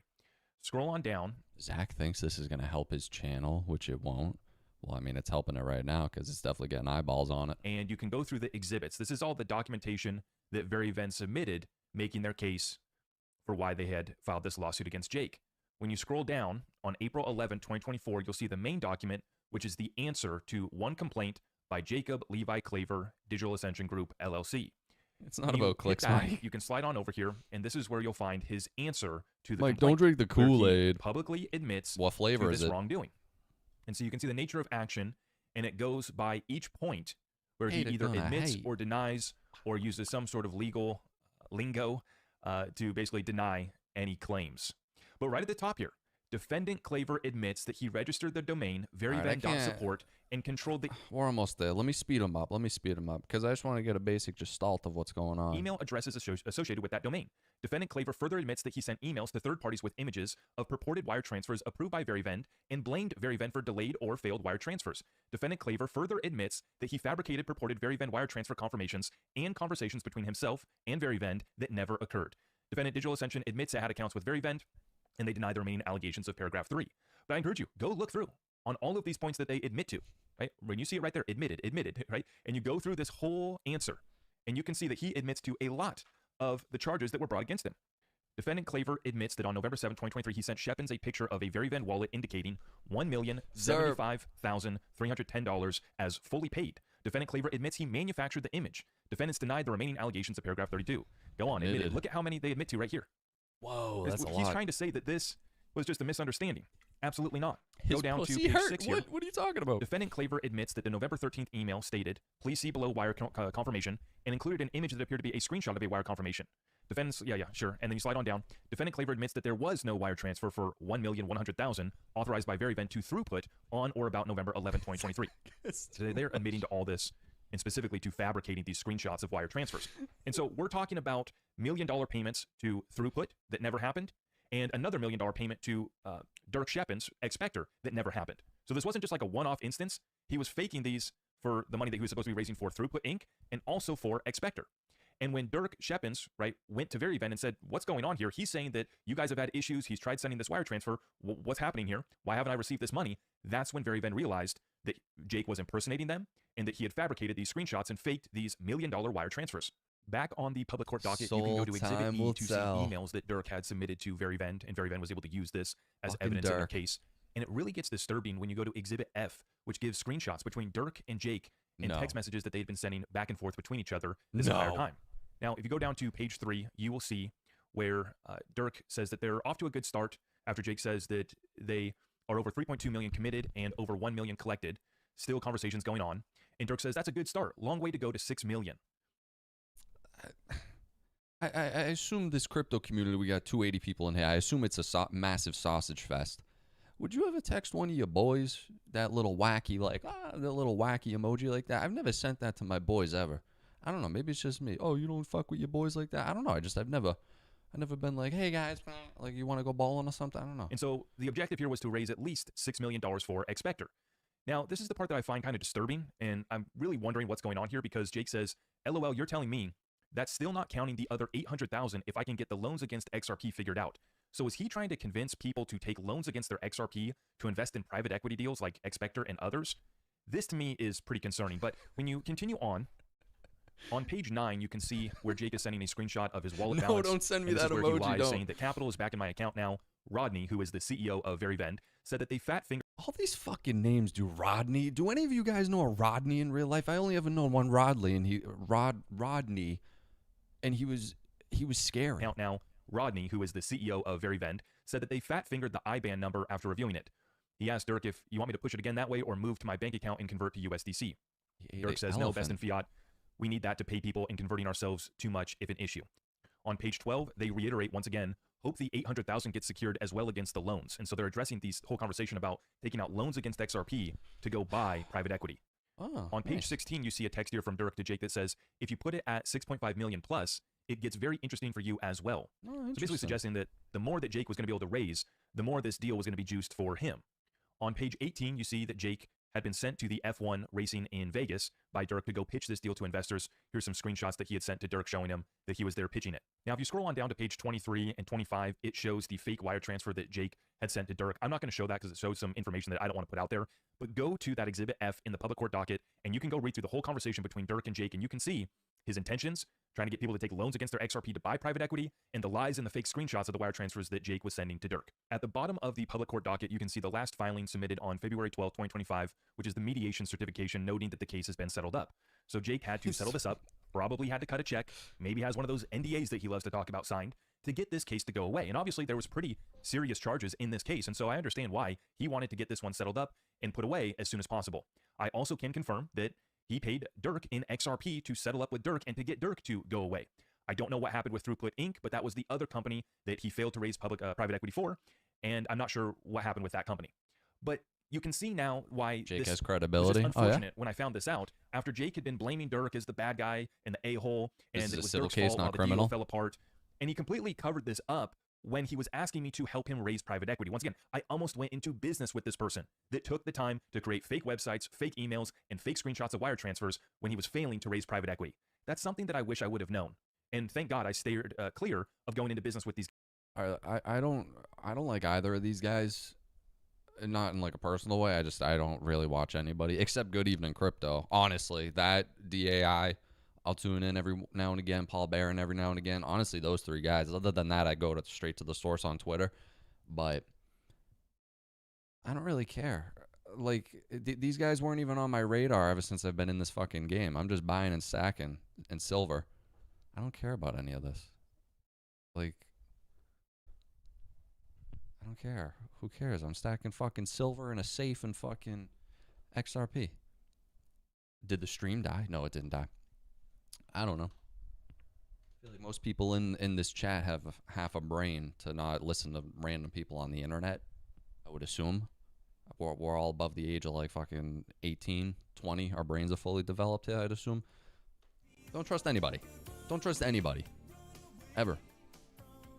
Scroll on down. Zach thinks this is going to help his channel, which it won't. Well, I mean, it's helping it right now because it's definitely getting eyeballs on it. And you can go through the exhibits. This is all the documentation that Veryvent submitted, making their case for why they had filed this lawsuit against Jake. When you scroll down on April 11, 2024, you'll see the main document, which is the answer to one complaint by Jacob Levi Claver, Digital Ascension Group, LLC. It's not You about hit clicks, that, Mike. You can slide on over here, and this is where you'll find his answer to the Mike, complaint, don't drink the where he Kool-Aid. publicly admits What flavor to is this it? wrongdoing. And so you can see the nature of action, and it goes by each point where he Hate it, either don't I? admits Hate. or denies or uses some sort of legal lingo to basically deny any claims. But right at the top here, defendant Claver admits that he registered the domain right, I can't- veryvent.support and controlled the We're almost there. Let me speed him up. Because I just want to get a basic gestalt of what's going on. email addresses associated with that domain. Defendant Claver further admits that he sent emails to third parties with images of purported wire transfers approved by Veryvent and blamed Veryvent for delayed or failed wire transfers. Defendant Claver further admits that he fabricated purported Veryvent wire transfer confirmations and conversations between himself and Veryvent that never occurred. Defendant Digital Ascension admits it had accounts with Veryvent, and they deny the remaining allegations of paragraph 3. But I encourage you, go look through on all of these points that they admit to, right? When you see it right there, admitted, right? And you go through this whole answer, and you can see that he admits to a lot of the charges that were brought against him. Defendant Claver admits that on November 7, 2023, he sent Shepins a picture of a Veryvent wallet indicating $1,075,310 as fully paid. Defendant Claver admits he manufactured the image. Defendants denied the remaining allegations of paragraph 32. Go on, admitted. Admitted. Look at how many they admit to right here. Whoa, that's a He's lot. trying to say that this was just a misunderstanding. Absolutely not. His Go down to pussy page hurt. 6 here. What are you talking about? Defendant Claver admits that the November 13th email stated, please see below wire confirmation, and included an image that appeared to be a screenshot of a wire confirmation. Defendants, yeah, sure. And then you slide on down. Defendant Claver admits that there was no wire transfer for $1,100,000 authorized by Veryvent to Throughput on or about November 11, 2023. So they're admitting to all this, and specifically to fabricating these screenshots of wire transfers. And so we're talking about $1 million payments to Throughput that never happened, and another $1 million payment to Dirk Shepins, Expector, that never happened. So this wasn't just like a one-off instance. He was faking these for the money that he was supposed to be raising for Throughput Inc. and also for Expector. And when Dirk Shepins, right, went to Veryvent and said, what's going on here? He's saying that you guys have had issues. He's tried sending this wire transfer. What's happening here? Why haven't I received this money? That's when Veryvent realized that Jake was impersonating them and that he had fabricated these screenshots and faked these $1 million wire transfers. Back on the public court docket, you can go to Exhibit time E will to see tell. emails that Dirk had submitted to Veryvent, and Veryvent was able to use this as Fucking evidence in their Dirk. case. And it really gets disturbing when you go to Exhibit F, which gives screenshots between Dirk and Jake and No. text messages that they'd been sending back and forth between each other this entire No. time. Now, if you go down to page 3, you will see where Dirk says that they're off to a good start after Jake says that they are over 3.2 million committed and over 1 million collected. Still conversations going on. And Dirk says that's a good start. Long way to go to 6 million. I assume this crypto community, we got 280 people in here. I assume it's a massive sausage fest. Would you ever text one of your boys that little wacky, like, the little wacky emoji like that? I've never sent that to my boys ever. I don't know. Maybe it's just me. Oh, you don't fuck with your boys like that? I don't know. I've never been like, hey guys, like, you want to go bowling or something? I don't know. And so the objective here was to raise at least $6 million for Expector. Now, this is the part that I find kind of disturbing, and I'm really wondering what's going on here because Jake says, LOL, you're telling me that's still not counting the other 800,000 if I can get the loans against XRP figured out. So is he trying to convince people to take loans against their XRP to invest in private equity deals like Expector and others? This to me is pretty concerning. But when you continue on page 9, you can see where Jake is sending a screenshot of his wallet No, balance. don't send me And this that is where he emoji, lies, don't. saying that capital is back in my account now. Rodney, who is the CEO of Veryvend, said that they fat fingered All these fucking names do Rodney. Do any of you guys know a Rodney in real life? I only ever known one Rodley, and Rodney, and he was scary. account now. Rodney, who is the CEO of Veryvend, said that they fat fingered the IBAN number after reviewing it. He asked Dirk if you want me to push it again that way or move to my bank account and convert to USDC. Dirk says no, best in fiat. We need that to pay people, and converting ourselves too much if an issue. On page 12, they reiterate once again, hope the 800,000 gets secured as well against the loans. And so they're addressing these whole conversation about taking out loans against XRP to go buy private equity. Oh, On page nice. 16, you see a text here from Dirk to Jake that says, if you put it at 6.5 million plus, it gets very interesting for you as well. Oh, So basically interesting. suggesting that the more that Jake was going to be able to raise, the more this deal was going to be juiced for him. On page 18, you see that Jake had been sent to the F1 racing in Vegas by Dirk to go pitch this deal to investors. Here's some screenshots that he had sent to Dirk showing him that he was there pitching it. Now, if you scroll on down to page 23 and 25, it shows the fake wire transfer that Jake had sent to Dirk. I'm not going to show that because it shows some information that I don't want to put out there, but go to that Exhibit F in the public court docket, and you can go read through the whole conversation between Dirk and Jake, and you can see his intentions, trying to get people to take loans against their XRP to buy private equity, and the lies and the fake screenshots of the wire transfers that Jake was sending to Dirk. At the bottom of the public court docket, you can see the last filing submitted on February 12, 2025, which is the mediation certification noting that the case has been settled up. So Jake had to settle this up, probably had to cut a check, maybe has one of those NDAs that he loves to talk about signed, to get this case to go away. And obviously there was pretty serious charges in this case, and so I understand why he wanted to get this one settled up and put away as soon as possible. I also can confirm that he paid Dirk in XRP to settle up with Dirk and to get Dirk to go away. I don't know what happened with Throughput Inc., but that was the other company that he failed to raise private equity for, and I'm not sure what happened with that company. But you can see now why Jake this has was credibility. just unfortunate when I found this out. After Jake had been blaming Dirk as the bad guy and the a-hole, This and is it a was civil Dirk's case, fault not while the criminal. deal fell apart, and he completely covered this up when he was asking me to help him raise private equity. Once again, I almost went into business with this person that took the time to create fake websites, fake emails, and fake screenshots of wire transfers when he was failing to raise private equity. That's something that I wish I would have known. And thank God I stayed clear of going into business with these. I don't like either of these guys. Not in like a personal way. I don't really watch anybody except Good Evening Crypto. Honestly, that DAI, I'll tune in every now and again. Paul Barron every now and again. Honestly, those three guys. Other than that, I go straight to the source on Twitter. But I don't really care. Like these guys weren't even on my radar ever since I've been in this fucking game. I'm just buying and stacking and silver. I don't care about any of this. Like, I don't care. Who cares? I'm stacking fucking silver in a safe and fucking XRP. Did the stream die? No, it didn't die. I don't know. I feel like most people in this chat have half a brain to not listen to random people on the internet. I would assume. We're all above the age of like fucking 18, 20. Our brains are fully developed here, I'd assume. Don't trust anybody. Don't trust anybody. Ever.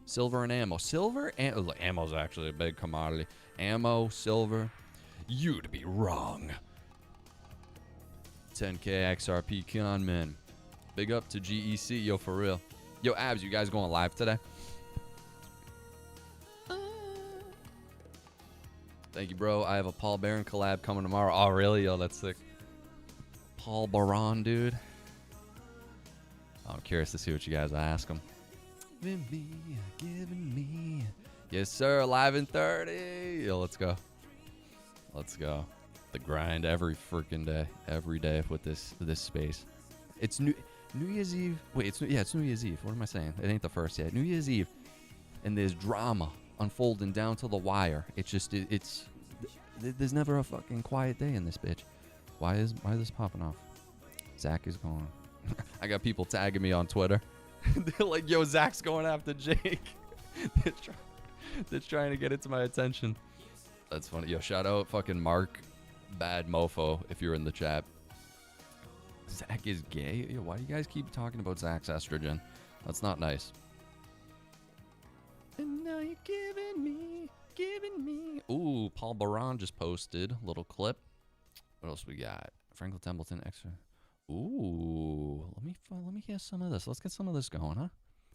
Silver and ammo. Silver and ammo's actually a big commodity. Ammo, silver. You'd be wrong. 10K XRP con man. Big up to GEC, yo, for real. Yo, Abs, you guys going live today? Thank you, bro. I have a Paul Barron collab coming tomorrow. Oh, really? Yo, that's sick. Paul Barron, dude. I'm curious to see what you guys ask him. Giving me. Yes, sir. Live in 30. Yo, let's go. Let's go. The grind every freaking day. Every day with this space. It's New Year's Eve. Wait, it's New Year's Eve. What am I saying? It ain't the first yet. New Year's Eve. And there's drama unfolding down to the wire. It's just there's never a fucking quiet day in this bitch. Why is this popping off? Zach is going. I got people tagging me on Twitter. They're like, yo, Zach's going after Jake. They're trying to get it to my attention. That's funny. Yo, shout out fucking Mark Bad Mofo if you're in the chat. Zach is gay? Yo, why do you guys keep talking about Zach's estrogen? That's not nice. And now you're giving me. Ooh, Paul Baran just posted a little clip. What else we got? Franklin Templeton extra. Ooh, let me hear some of this. Let's get some of this going, huh?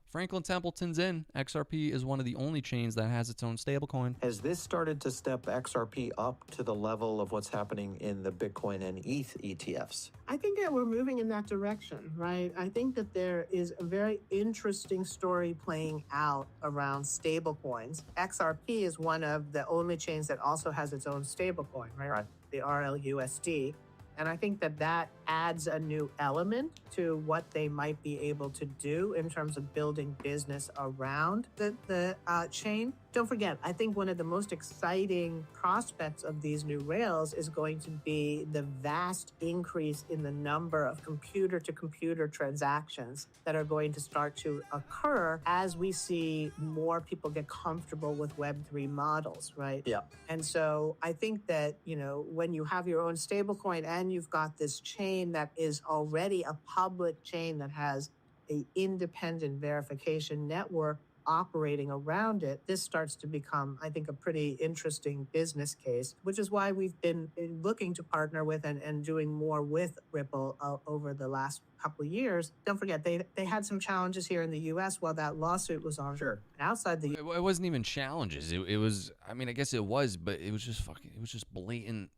Franklin Templeton's in. XRP is one of the only chains that has its own stablecoin. Has this started to step XRP up to the level of what's happening in the Bitcoin and ETH ETFs? I think that we're moving in that direction, right? I think that there is a very interesting story playing out around stablecoins. XRP is one of the only chains that also has its own stablecoin, right? The RLUSD. And I think that that adds a new element to what they might be able to do in terms of building business around the chain. Don't forget, I think one of the most exciting prospects of these new rails is going to be the vast increase in the number of computer-to-computer transactions that are going to start to occur as we see more people get comfortable with Web3 models, right? Yeah. And so I think that, you know, when you have your own stablecoin and you've got this chain that is already a public chain that has an independent verification network operating around it, this starts to become, I think, a pretty interesting business case, which is why we've been looking to partner with and doing more with Ripple over the last couple of years. Don't forget, they had some challenges here in the U.S. while that lawsuit was on. Sure. Outside the It wasn't even challenges. It was, I mean, I guess it was, but it was just fucking, it was just blatant.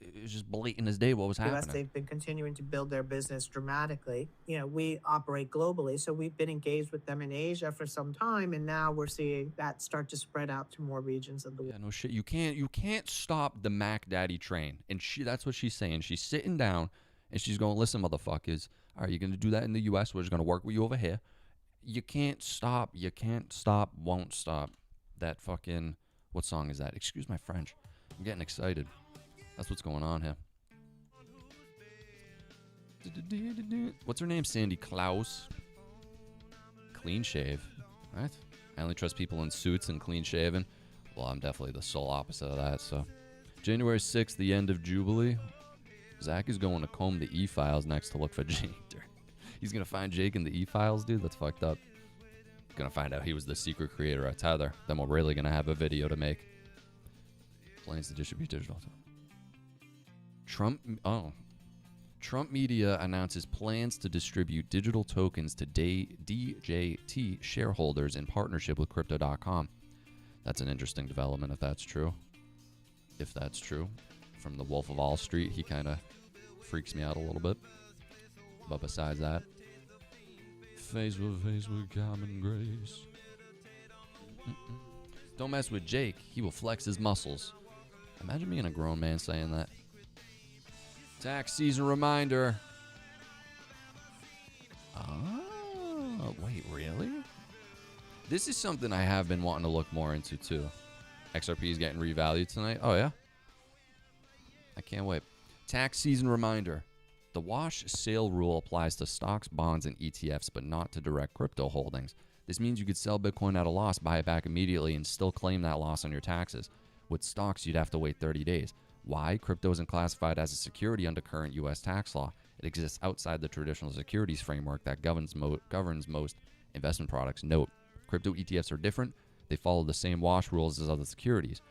It was just blatant as day what was U.S., happening. they've been continuing to build their business dramatically. You know, we operate globally, so we've been engaged with them in Asia for some time, and now we're seeing that start to spread out to more regions of the world. Yeah, no shit. You can't stop the Mac Daddy train. And that's what she's saying. She's sitting down and she's going, listen, motherfuckers, are you going to do that in the U.S.? We're just going to work with you over here. You can't stop. You can't stop. Won't stop. That fucking, what song is that? Excuse my French. I'm getting excited. That's what's going on here. What's her name? Sandy Klaus. Clean shave. What? I only trust people in suits and clean shaven. Well, I'm definitely the sole opposite of that, so. January 6th, the end of Jubilee. Zach is going to comb the e-files next to look for Jake. He's going to find Jake in the e-files, dude. That's fucked up. Going to find out he was the secret creator of Tether. Then we're really going to have a video to make. Plans to distribute digital. Trump media announces plans to distribute digital tokens to DJT shareholders in partnership with Crypto.com. That's an interesting development if that's true. If that's true. From the Wolf of Wall Street, he kind of freaks me out a little bit. But besides that, face with common grace. Don't mess with Jake. He will flex his muscles. Imagine being a grown man saying that. Tax season reminder. Oh, wait, really? This is something I have been wanting to look more into, too. XRP is getting revalued tonight. Oh, yeah? I can't wait. Tax season reminder. The wash sale rule applies to stocks, bonds, and ETFs, but not to direct crypto holdings. This means you could sell Bitcoin at a loss, buy it back immediately, and still claim that loss on your taxes. With stocks, you'd have to wait 30 days. Why? Crypto isn't classified as a security under current U.S. tax law. It exists outside the traditional securities framework that governs most investment products. Note, crypto ETFs are different. They follow the same wash rules as other securities.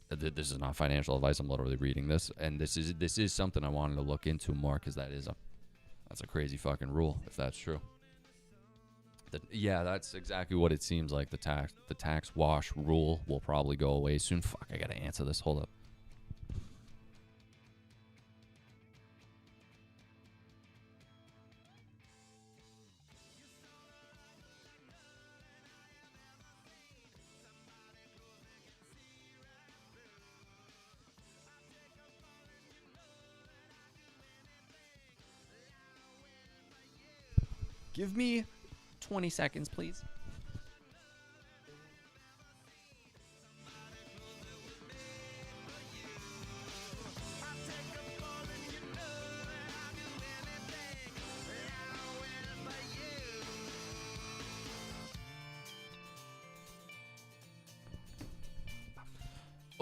This is not financial advice. I'm literally reading this, and this is something I wanted to look into more because that's a crazy fucking rule if that's true. Yeah, that's exactly what it seems like. The tax wash rule will probably go away soon. Fuck, I gotta answer this. Hold up. Give me 20 seconds, please.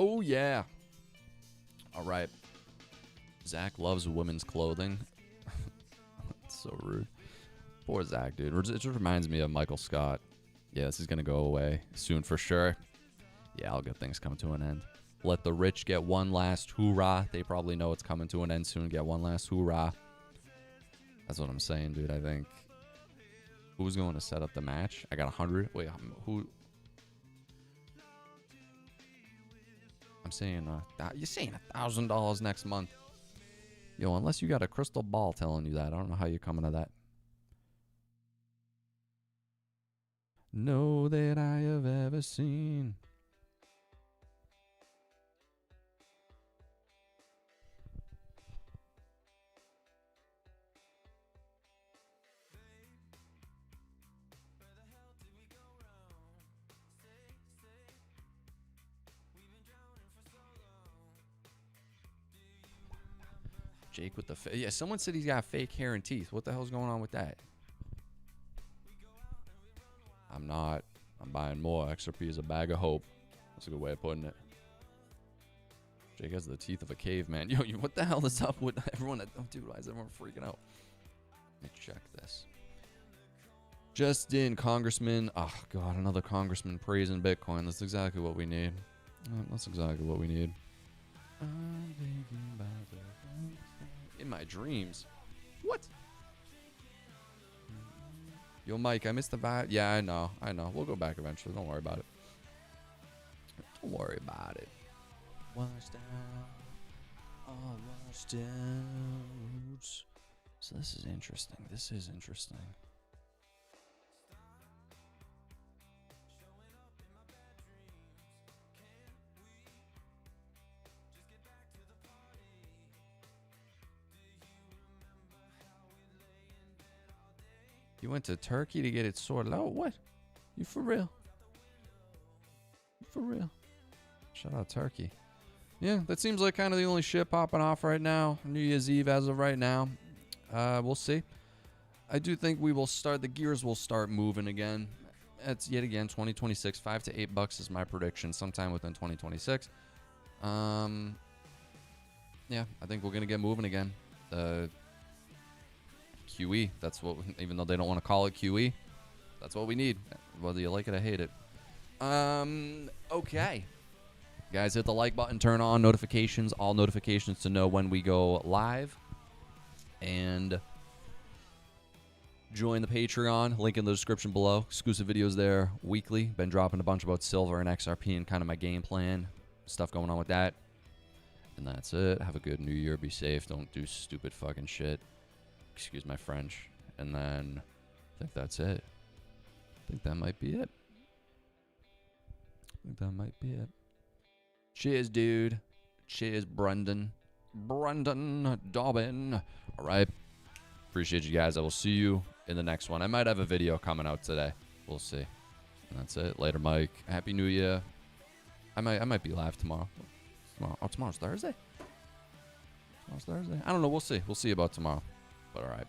Oh, yeah. All right. Zach loves women's clothing. That's so rude. Poor Zach, dude. It just reminds me of Michael Scott. Yeah, this is going to go away soon for sure. Yeah, all good things come to an end. Let the rich get one last hoorah. They probably know it's coming to an end soon. Get one last hoorah. That's what I'm saying, dude. I think. Who's going to set up the match? I got 100. Wait, who? I'm saying, you're saying $1,000 next month. Yo, unless you got a crystal ball telling you that, I don't know how you're coming to that. Know that I have ever seen. Jake with the yeah, someone said he's got fake hair and teeth. What the hell's going on with that? I'm not. I'm buying more. XRP is a bag of hope. That's a good way of putting it. Jake has the teeth of a caveman. Yo, what the hell is up with everyone? Oh, dude, why is everyone freaking out? Let me check this. Just in, Congressman. Oh, God, another congressman praising Bitcoin. That's exactly what we need. That's exactly what we need. I'm thinking about it. In my dreams. What? Yo, Mike, I missed the vibe. Yeah, I know. We'll go back eventually. Don't worry about it. Don't worry about it. Washed out. All washed out. So this is interesting. This is interesting. You went to Turkey to get it sorted out? What? You for real? You for real? Shout out Turkey. Yeah, that seems like kind of the only shit popping off right now. New Year's Eve as of right now. We'll see. I do think we will start, the gears will start moving again. It's yet again 2026. $5 to $8 is my prediction sometime within 2026. Yeah, I think we're going to get moving again. QE, that's what, even though they don't want to call it QE, that's what we need, whether you like it or hate it. Okay, guys, hit the like button, turn on notifications, all notifications to know when we go live, and join the Patreon, link in the description below. Exclusive videos there weekly. Been dropping a bunch about silver and XRP and kind of my game plan, stuff going on with that. And that's it. Have a good new year. Be safe. Don't do stupid fucking shit. Excuse my French. And then I think that's it. I think that might be it. Cheers, dude. Cheers, Brendan. Brendan Dobbin. All right. Appreciate you guys. I will see you in the next one. I might have a video coming out today. We'll see. And that's it. Later, Mike. Happy New Year. I might be live tomorrow. Tomorrow's Thursday? Tomorrow's Thursday? I don't know. We'll see. We'll see about tomorrow. But all right. Peace.